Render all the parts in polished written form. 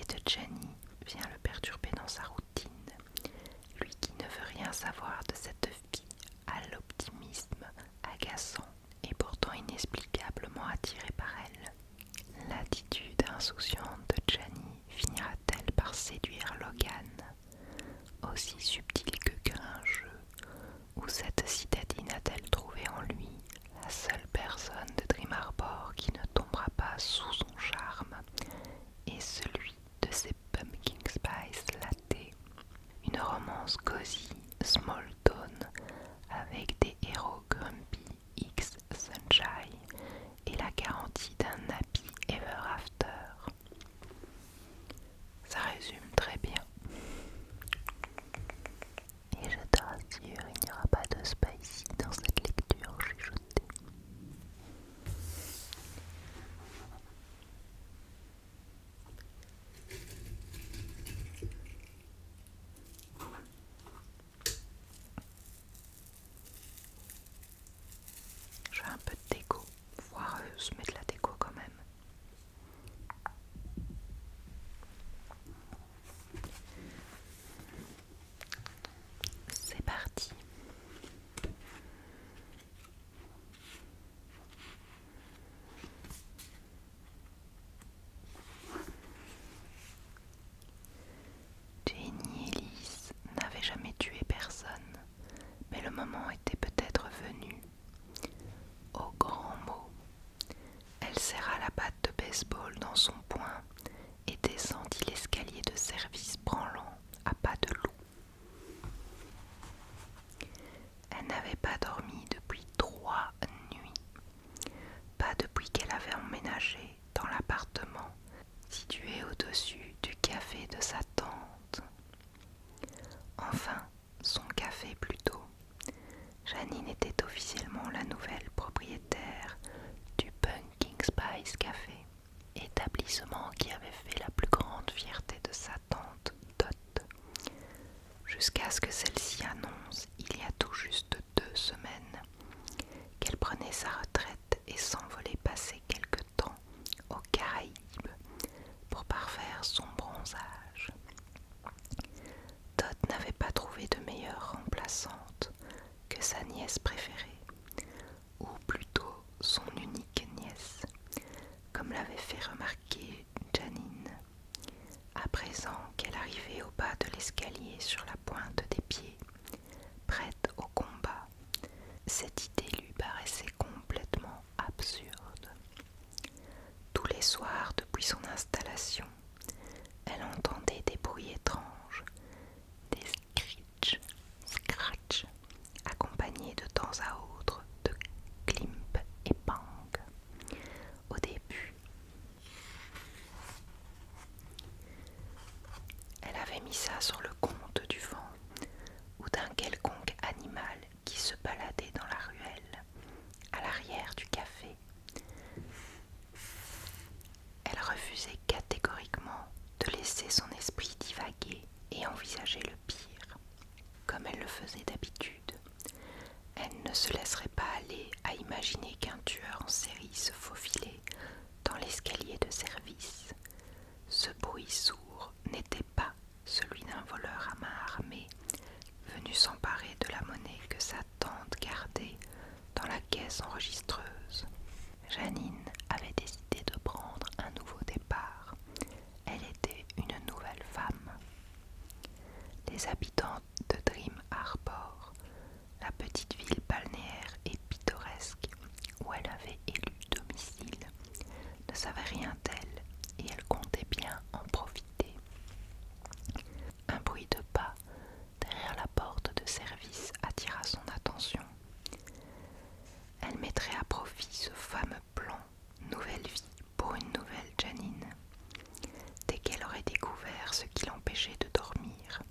de Jenny vient le perturber dans sa routine, lui qui ne veut rien savoir de cette fille à l'optimisme agaçant et pourtant inexplicablement attiré par elle. L'attitude insouciante de Jenny finira-t-elle par séduire Logan, aussi subtil que grincheux, ou cette citadine a-t-elle trouvé en lui la seule personne de Dream Harbor qui ne tombera pas sous son charme et celui de ses pumpkin spice latte? Une romance cosy, small tone, avec des héros grumpy X Sunshine et la garantie d'un happy ever after. Ça résume très bien. Et je te rassure, il n'y aura pas de spicy dans cette lecture chuchotée. Je fais un peu de déco, voire se mettre de la déco quand même. C'est parti. Jenny Ellis n'avait jamais tué personne, mais le moment était peut-être venu. Au grand mot, elle serra la batte de baseball dans son poing et descendit l'escalier de service branlant à pas de loup. Elle n'avait pas dormi depuis 3 nuits, pas depuis qu'elle avait emménagé dans l'appartement situé au-dessus du café de sa tante. Enfin, son café plutôt. Janine était officiellement la nouvelle propriétaire du Pumpkin Spice Café, établissement qui avait fait la plus grande fierté de sa tante Dot, jusqu'à ce que celle-ci annonce, il y a tout juste 2 semaines, qu'elle prenait sa retraite et s'envolait passer quelque temps aux Caraïbes pour parfaire son bronzage. Dot n'avait pas trouvé de meilleure remplaçante que sa nièce préférée, ou plutôt son unique nièce, comme l'avait fait remarquer Janine. À présent qu'elle arrivait au bas de l'escalier sur la pointe des pieds, prête au combat, cette idée lui paraissait complètement absurde. Tous les soirs depuis son installation, elle entendait des bruits étranges, des scratch, accompagnés de temps à autre de climp et bang. Au début, elle avait mis ça sur le compte du vent ou d'un quelconque animal qui se baladait dans la ruelle, à l'arrière du café. Elle refusait catégoriquement de laisser son esprit divaguer et envisager le pire, comme elle le faisait d'habitude. Elle ne se laisserait pas aller à imaginer qu'un tueur en série se faufilait dans l'escalier de service. Ce bruit sourd n'était pas celui d'un voleur à main armée venu s'emparer de la monnaie que sa tante gardait dans la caisse enregistreuse. Janine avait décidé de prendre un nouveau départ. Elle était une nouvelle femme. Les habitants de Dream Harbor, la petite ville balnéaire et pittoresque où elle avait élu domicile, ne savaient rien d'elle et elle comptait bien en profiter. Un bruit de pas derrière la porte de service attira son attention. Elle mettrait à profit ce fameux plan Nouvelle vie pour une nouvelle Janine, dès qu'elle aurait découvert ce qui l'empêchait de dormir.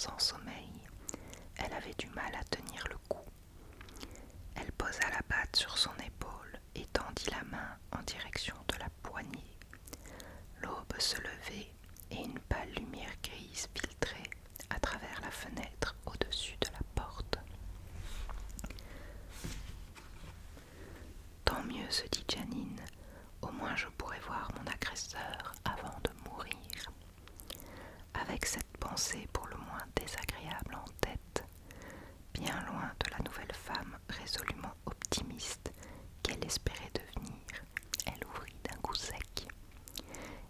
sans sommeil, elle avait du mal à tenir le coup. Elle posa la batte sur son épaule et tendit la main en direction de la poignée. L'aube se levait et une pâle lumière grise filtrait à travers la fenêtre au-dessus de la porte. Tant mieux, se dit Janine, au moins je pourrai voir mon agresseur avant de mourir. Avec cette pensée pour le moins désagréable en tête, bien loin de la nouvelle femme résolument optimiste qu'elle espérait devenir, elle ouvrit d'un coup sec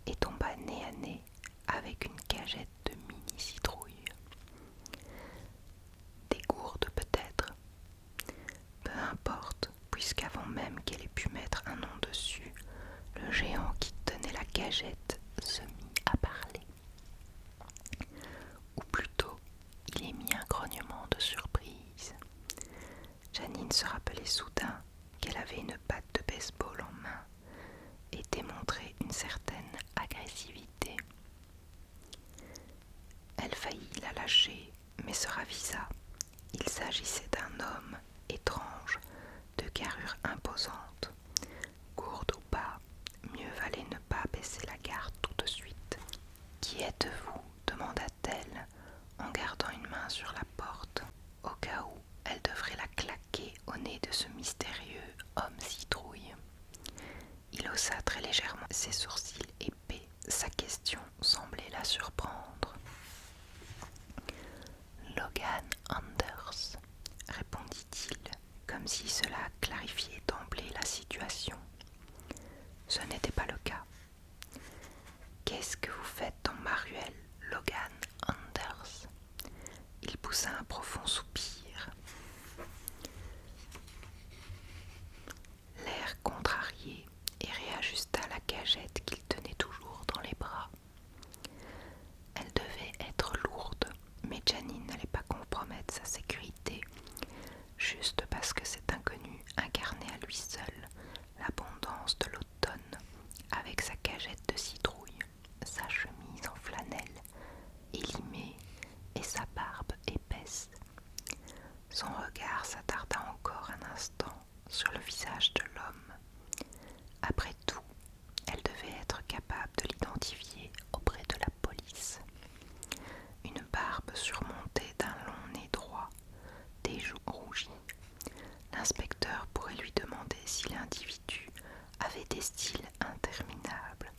et tomba nez à nez avec une cagette de mini-citrouilles. Des gourdes peut-être, peu importe, puisqu'avant même qu'elle ait pu mettre un nom dessus, le géant qui tenait la cagette se mit à parler. Ou plutôt, il émit un grognement de surprise. Janine se rappelait soudain qu'elle avait une batte de baseball en main et démontrait une certaine agressivité. Elle faillit la lâcher, mais se ravisa. Il s'agissait d'un homme étrange, de carrure imposante. Gourde ou pas, mieux valait ne pas baisser la garde tout de suite. « Qui êtes-vous » demanda-t-elle en gardant une main sur la porte, au cas où elle devrait la claquer au nez de ce mystérieux homme citrouille. Il haussa très légèrement ses sourcils épais. Sa question semblait la surprendre. « Logan Anders » répondit-il, comme si cela clarifiait d'emblée la situation. Ce n'était pas le cas. « Qu'est-ce que vous faites dans ma ruelle, Logan Anders ?» Il poussa un profond soupir. L'air contrarié, et réajusta la cagette qu'il tenait toujours dans les bras. Elle devait être lourde, mais Janine n'allait pas compromettre sa sécurité, juste parce que cet inconnu incarnait à lui seul l'abondance de l'automne, avec sa cagette de citrouille, sa chemise en flanelle élimée et sa barbe épaisse. Son regard s'attarda encore un instant sur le visage de l'homme. Après tout, elle devait être capable de l'identifier auprès de la police. Une barbe surmontée d'un long nez droit, des joues rougies. L'inspecteur pourrait lui demander si l'individu avait des styles interminables,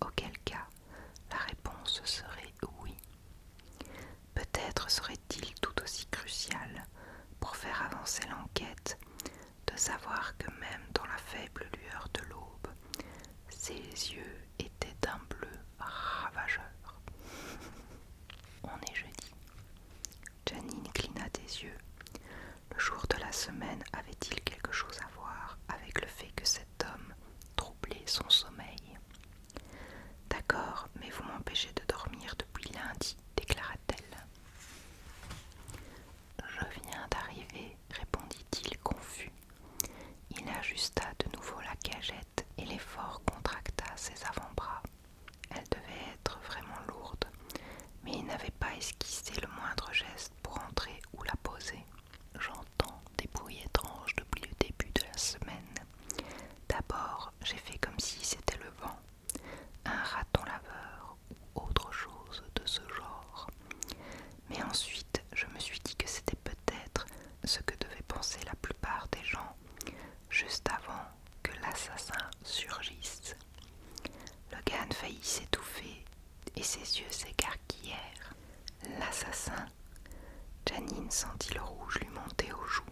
auquel cas la réponse serait oui. Peut-être serait-il tout aussi crucial pour faire avancer l'enquête de savoir que même dans la faible lueur de l'aube, ses yeux étaient d'un bleu ravageur. On est jeudi. Janine cligna des yeux. Le jour de la semaine avait-il quelque chose à voir avec le fait que cet homme troublait son sommeil? D'accord, mais vous m'empêchez de dormir depuis lundi, déclara-t-elle. Je viens d'arriver, répondit-il confus. Il ajusta de nouveau la cagette et l'effort contracta ses avant-bras. Elle devait être vraiment lourde, mais il n'avait pas esquissé le moindre geste pour entrer ou la poser. J'entends des bruits étranges depuis le début de la semaine. D'abord, j'ai fait comme si c'était le vent, un raton laveur ou autre chose de ce genre. Mais ensuite, je me suis dit que c'était peut-être ce que devaient penser la plupart des gens juste avant que l'assassin surgisse. Logan faillit s'étouffer et ses yeux s'écarquillèrent. L'assassin. Janine sentit le rouge lui monter aux joues.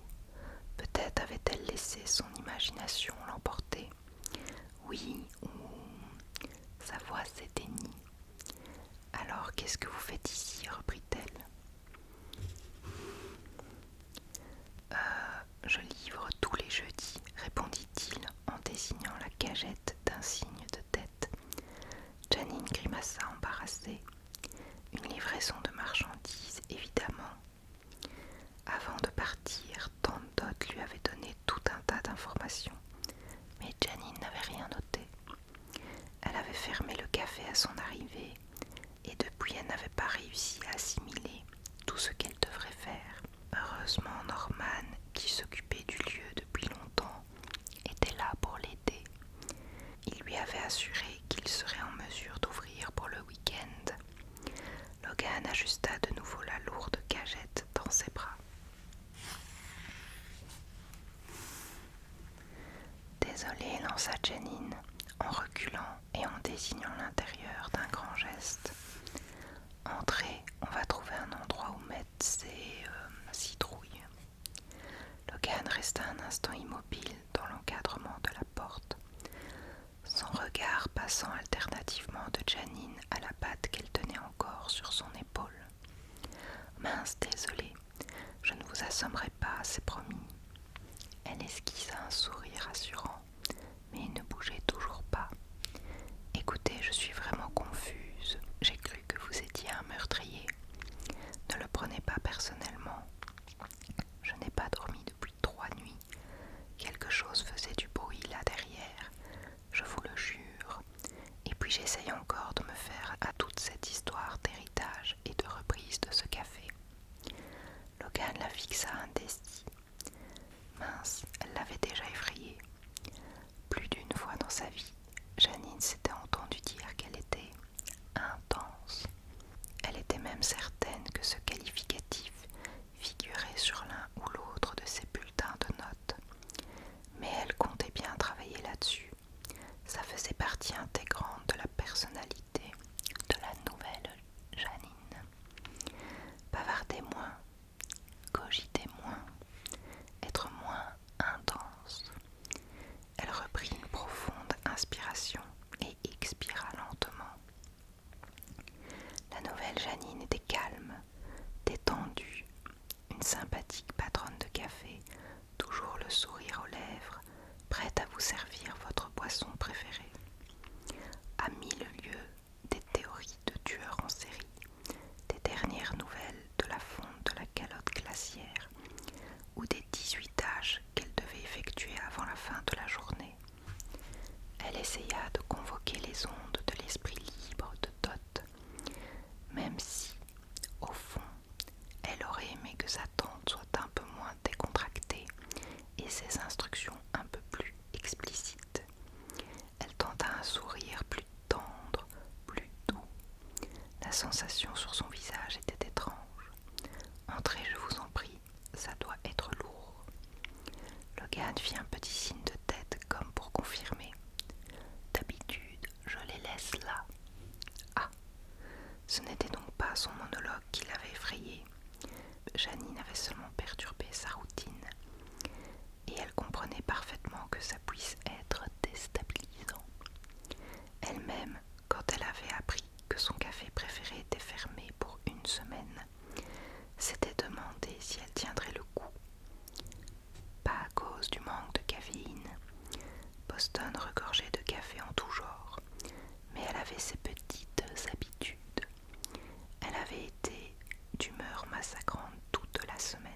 Peut-être avait-elle laissé son imagination l'emporter. Oui, ou sa voix s'éteignit. Alors qu'est-ce que vous faites ici, reprit-elle. Je livre tous les jeudis, répondit-il en désignant la cagette d'un signe de tête. Janine grimaça embarrassée. Une livraison de marchandises, évidemment. Avant de partir, Tante Dot lui avait donné tout un tas d'informations, mais Janine n'avait rien noté. Elle avait fermé le café à son arrivée, et depuis elle n'avait pas réussi à assimiler va trouver un endroit où mettre ses citrouilles. Logan resta un instant immobile dans l'encadrement de la porte, son regard passant alternativement de Janine à la patte qu'elle tenait encore sur son épaule. « Mince, désolée, je ne vous assommerai pas, c'est promis. » Elle esquissa un sourire rassurant, mais il ne bougeait toujours pas. « Écoutez, je suis vraiment confuse. J'ai cru que vous étiez un meurtrier. Ne le prenez pas personnellement. Je n'ai pas dormi depuis 3 nuits. Quelque chose faisait du bruit là derrière, je vous le jure. Et puis j'essaye encore de me faire à toute cette histoire d'héritage et de reprise de ce café. » Logan la fixa indécis. Mince, elle l'avait déjà effrayée. Plus d'une fois dans sa vie, Janine s'était entendue dire qu'elle était intense. Elle était même certaine que ce qualificatif figurait sur l'un ou l'autre de ses bulletins de notes. Mais elle comptait bien travailler là-dessus. Ça faisait partie intégrante de la personnalité de la nouvelle Janine. Bavarder moins, cogiter moins, être moins intense. Elle reprit une profonde inspiration et expira lentement. La nouvelle Janine était calme, détendue, une sympathique patronne de café, toujours le sourire aux lèvres, prête à vous servir votre boisson préférée. À 1000 lieues des théories de tueurs en série, des dernières nouvelles de la fonte de la calotte glaciaire ou des 18 tâches qu'elle devait effectuer avant la fin de la journée. Elle essaya de convoquer les ondes de l'esprit libre de Dot, même si, au fond, elle aurait aimé que sa tante soit un peu moins décontractée et ses instructions un peu plus explicites. Elle tenta un sourire plus tendre, plus doux. La sensation sur son visage était étrange. « Entrez, je vous en prie, ça doit être lourd. » Logan fit un petit signe de tête comme pour confirmer. « D'habitude, je les laisse là. » Ah, ce n'était donc pas son monologue qui l'avait effrayée. Janine avait seulement perturbé sa routine, et elle comprenait parfaitement que ça puisse être déstabilisant. Elle-même, quand elle avait appris que son café préféré était fermé pour 1 semaine, s'était demandé si elle tiendrait le coup. Pas à cause du manque de caféine. Boston regorgeait de café en tout genre, mais elle avait ses petites habitudes. Elle avait été d'humeur massacrante toute la semaine.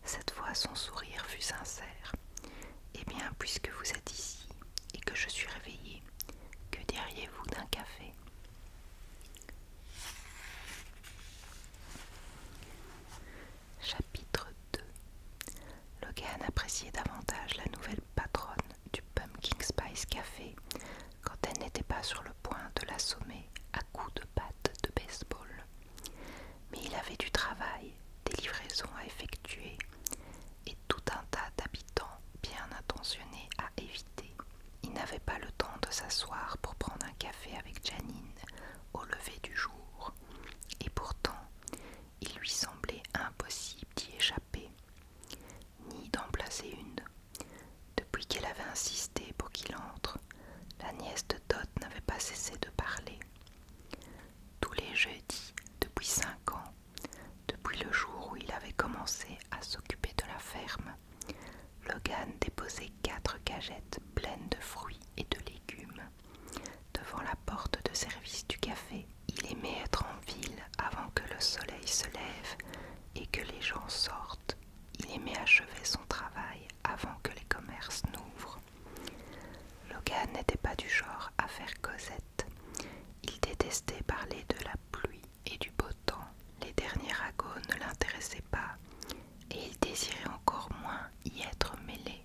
Cette fois, son sourire fut sincère. « Eh bien, puisque vous êtes ici et que je suis réveillée, que diriez-vous d'un café ?» Chapitre 2. Logan appréciait davantage la nouvelle patronne du Pumpkin Spice Café quand elle n'était pas sur le point de l'assommer à coups de batte de baseball. Mais il avait du travail, des livraisons à effectuer et tout un tas d'habitants bien intentionnés à éviter. Il n'avait pas le temps de s'asseoir pour prendre un café avec Janine au lever du jour, et pourtant il lui semblait impossible d'y échapper, ni d'en placer une. Depuis qu'elle avait insisté pour qu'il entre, la nièce de Dot n'avait pas cessé de parler. Tous les jeudis, depuis 5 ans, depuis le jour où il avait commencé à s'occuper de la ferme, Logan déposait 4 cagettes pleines de fruits et de légumes devant la porte de service du café. Il aimait être en ville avant que le soleil se lève et que les gens sortent. Il aimait achever son travail avant que les commerces n'ouvrent. Logan n'était pas du genre à faire causette. Il détestait parler de la pluie et du beau temps. Les derniers ragots ne l'intéressaient pas et il désirait encore moins y être mêlé.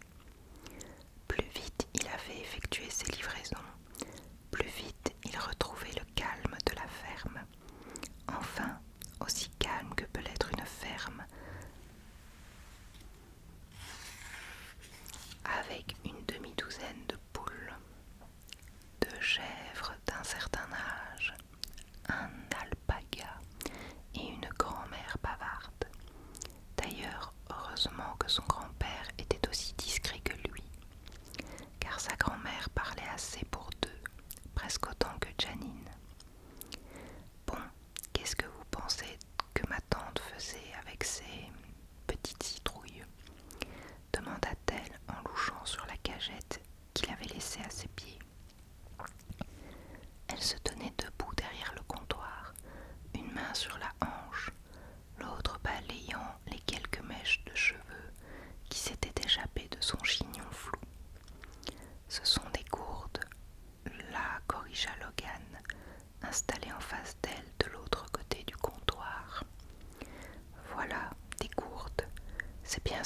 Plus vite il avait effectué ses livraisons, plus vite il retrouvait le calme de la ferme. Enfin, aussi calme que peut l'être une ferme,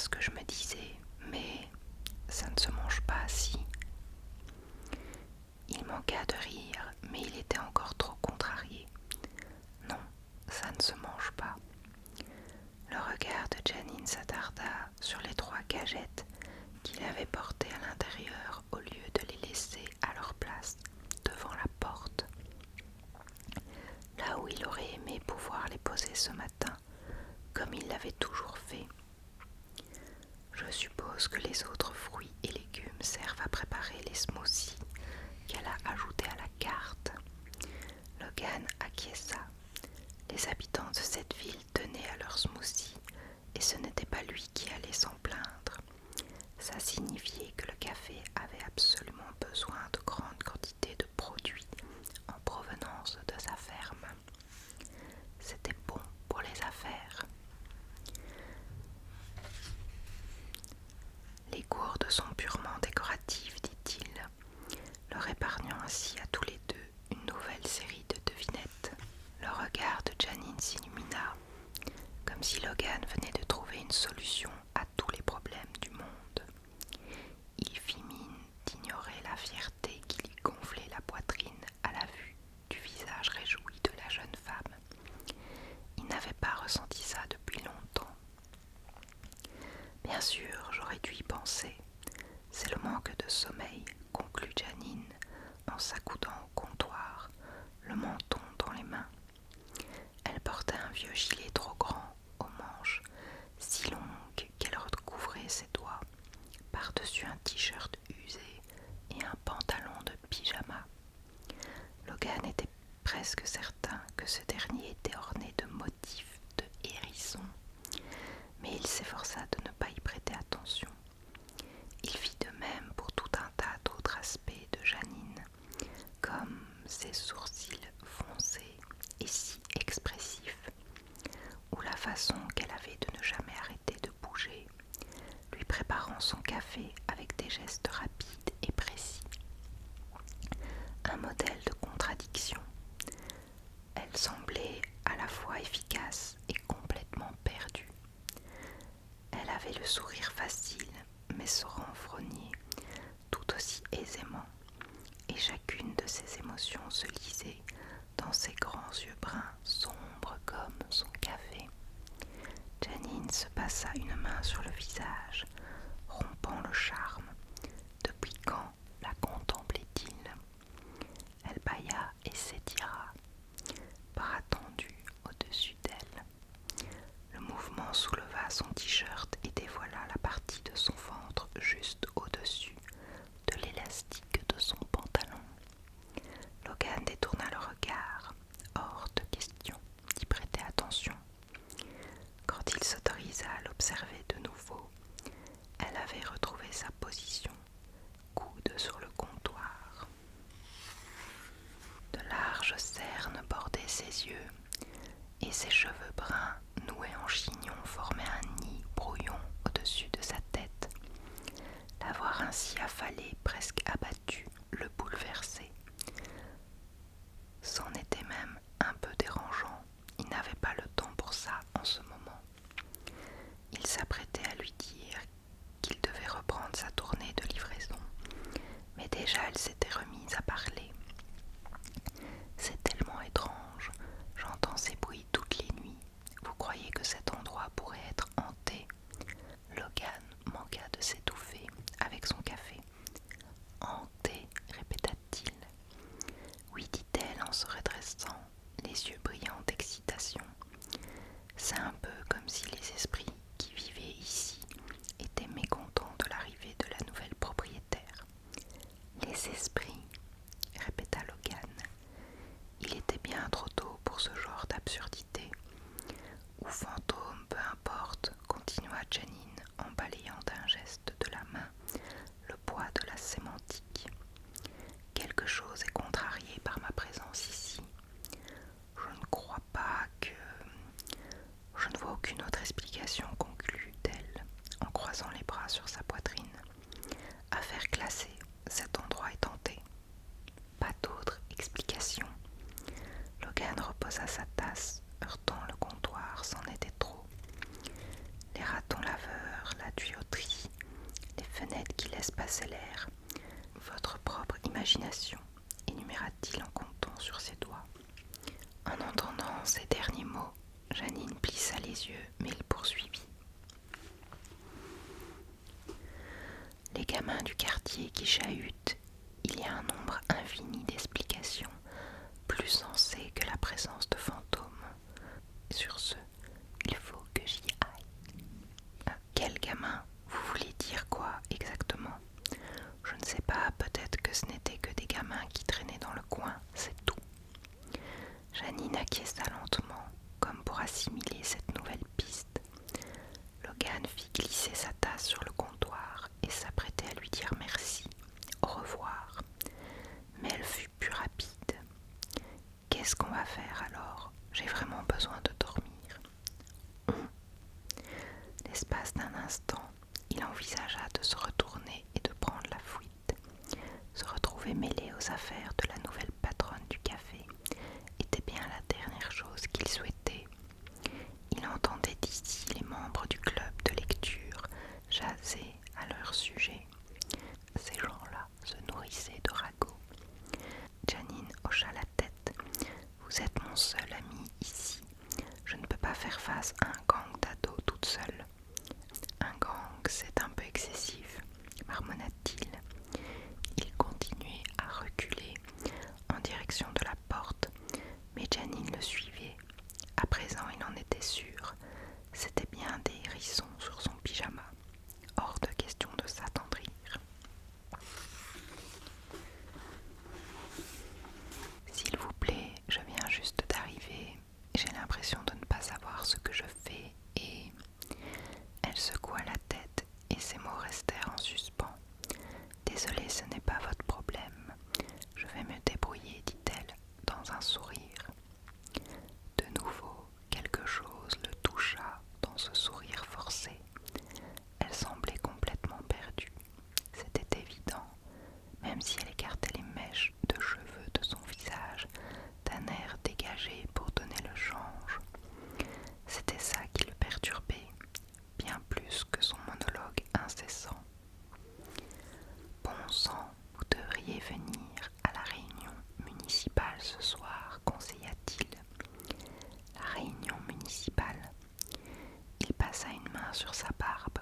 ce que je me disais, mais ça ne se mange pas si. Il manqua de rire, mais il était encore trop contrarié. Non, ça ne se mange pas. Le regard de Janine s'attarda sur les 3 cagettes qu'il avait portées à l'intérieur au lieu de les laisser à leur place devant la porte, là où il aurait aimé pouvoir les poser ce matin, comme il l'avait toujours fait. Je suppose que les autres fruits et légumes servent à préparer les smoothies qu'elle a ajoutés à la carte. Logan acquiesça. Les habitants de cette ville tenaient à leurs smoothies et ce n'était pas lui qui allait s'en plaindre. Ça signifiait que le café avait absolument besoin de grandes quantités de produits en provenance de sa ferme. C'était bon pour les affaires. Les gourdes sont purement décoratives, dit-il, leur épargnant ainsi à tous les deux une nouvelle série de devinettes. Le regard de Janine s'illumina, comme si Logan venait de trouver une solution à tous les problèmes du monde. Il fit mine d'ignorer la fierté qui lui gonflait la poitrine à la vue du visage réjoui de la jeune femme. Il n'avait pas ressenti ça depuis longtemps. Bien sûr, j'aurais dû y penser. C'est le manque de sommeil, conclut Janine en s'accoudant au comptoir, le menton dans les mains. Elle portait un vieux gilet trop grand aux manches, si longue qu'elle recouvrait ses doigts, par-dessus un t-shirt usé et un pantalon de pyjama. Logan était presque certain que ce dernier était orné de motifs de hérisson, mais il s'efforça de ne pas y prêter attention. Il fit de même pour tout un tas d'autres aspects de Janine, comme ses sourcils foncés et si expressifs, ou la façon qu'elle avait de ne jamais arrêter de bouger, lui préparant son café avec des gestes rapides et précis. Un modèle de contradiction. Elle semblait à la fois efficace et complètement perdue. Elle avait le sourire facile, mais se renfrognait tout aussi aisément, et chacune de ses émotions se lisait dans ses grands yeux bruns sombres comme son café. Janine se passa une main sur le visage, rompant le charme. Depuis quand la contemplait-il? Elle bâilla et s'étira, bras tendus au-dessus d'elle. Le mouvement souleva son t-shirt et dévoila la partie de son ventre juste au-dessus de l'élastique de son pantalon. Logan détourna le regard, hors de question d'y prêter attention. Quand il s'autorisa à l'observer de nouveau, elle avait retrouvé sa position, coude sur le comptoir. De larges cernes bordaient ses yeux, et ses cheveux bruns noués en chignon formaient un nid brouillon au-dessus de sa tête. La voir ainsi affalée, presque abattue, le bouleversait. C'en était même un peu dérangeant. Il n'avait pas le temps pour ça en ce moment. Il s'apprêtait à lui dire qu'il devait reprendre sa tournée de livraison, mais déjà elle s'était remise à parler. C'est tellement étrange, j'entends ces bruits toutes les nuits. Vous croyez que cet endroit pourrait être hanté? Logan manqua de s'étouffer avec son café. Hanté, répéta-t-il. s'accélère. Votre propre imagination, énuméra-t-il en comptant sur ses doigts. En entendant ces derniers mots, Janine plissa les yeux, mais il poursuivit. Les gamins du quartier qui chahutent, il y a un nombre infini d'explications, plus sensées que la présence de fantômes. Sur ce, il faut que j'y aille. Quel gamin? Vous voulez dire quoi exactement? Je ne sais pas, peut-être que ce n'étaient que des gamins qui traînaient dans le coin, c'est tout. Janine acquiesça lentement, comme pour assimiler cette nouvelle piste. Logan fit glisser sa tasse sur le comptoir et s'apprêtait à lui dire merci, au revoir. Mais elle fut plus rapide. Qu'est-ce qu'on va faire alors? J'ai vraiment besoin de dormir. L'espace d'un instant, il envisagea de se retourner et de prendre la fuite. Se retrouver mêlé aux affaires de la nouvelle patronne du café était bien la dernière chose qu'il souhaitait. Il entendait d'ici les membres du club de lecture jaser à leur sujet. Ces gens-là se nourrissaient de ragots. Janine hocha la tête. Vous êtes mon seul ami ici. Je ne peux pas faire face à un gang d'ados toute seule. Un gang, c'est un peu excessif, marmonna-t-il. Il continuait à reculer en direction de la porte, mais Janine le suivait. À présent, il en était sûr. C'était bien des hérissons sur son pyjama. Hors de question de s'attendrir. S'il vous plaît, je viens juste d'arriver. J'ai l'impression de ne pas savoir ce que je fais et... Elle secoua la tête et ses mots restèrent en suspens. Désolée, ce n'est pas votre problème. Je vais me débrouiller, dit-elle, dans un sourire. De nouveau, quelque chose le toucha dans ce sourire forcé. Elle semblait complètement perdue. C'était évident, même si elle écartait les mèches de cheveux de son visage d'un air dégagé pour donner le change. C'était ça qui le perturbait, bien plus que son monologue incessant. Bon sang, vous devriez venir à la réunion municipale ce soir, conseilla-t-il. La réunion municipale. Il passa une main sur sa barbe.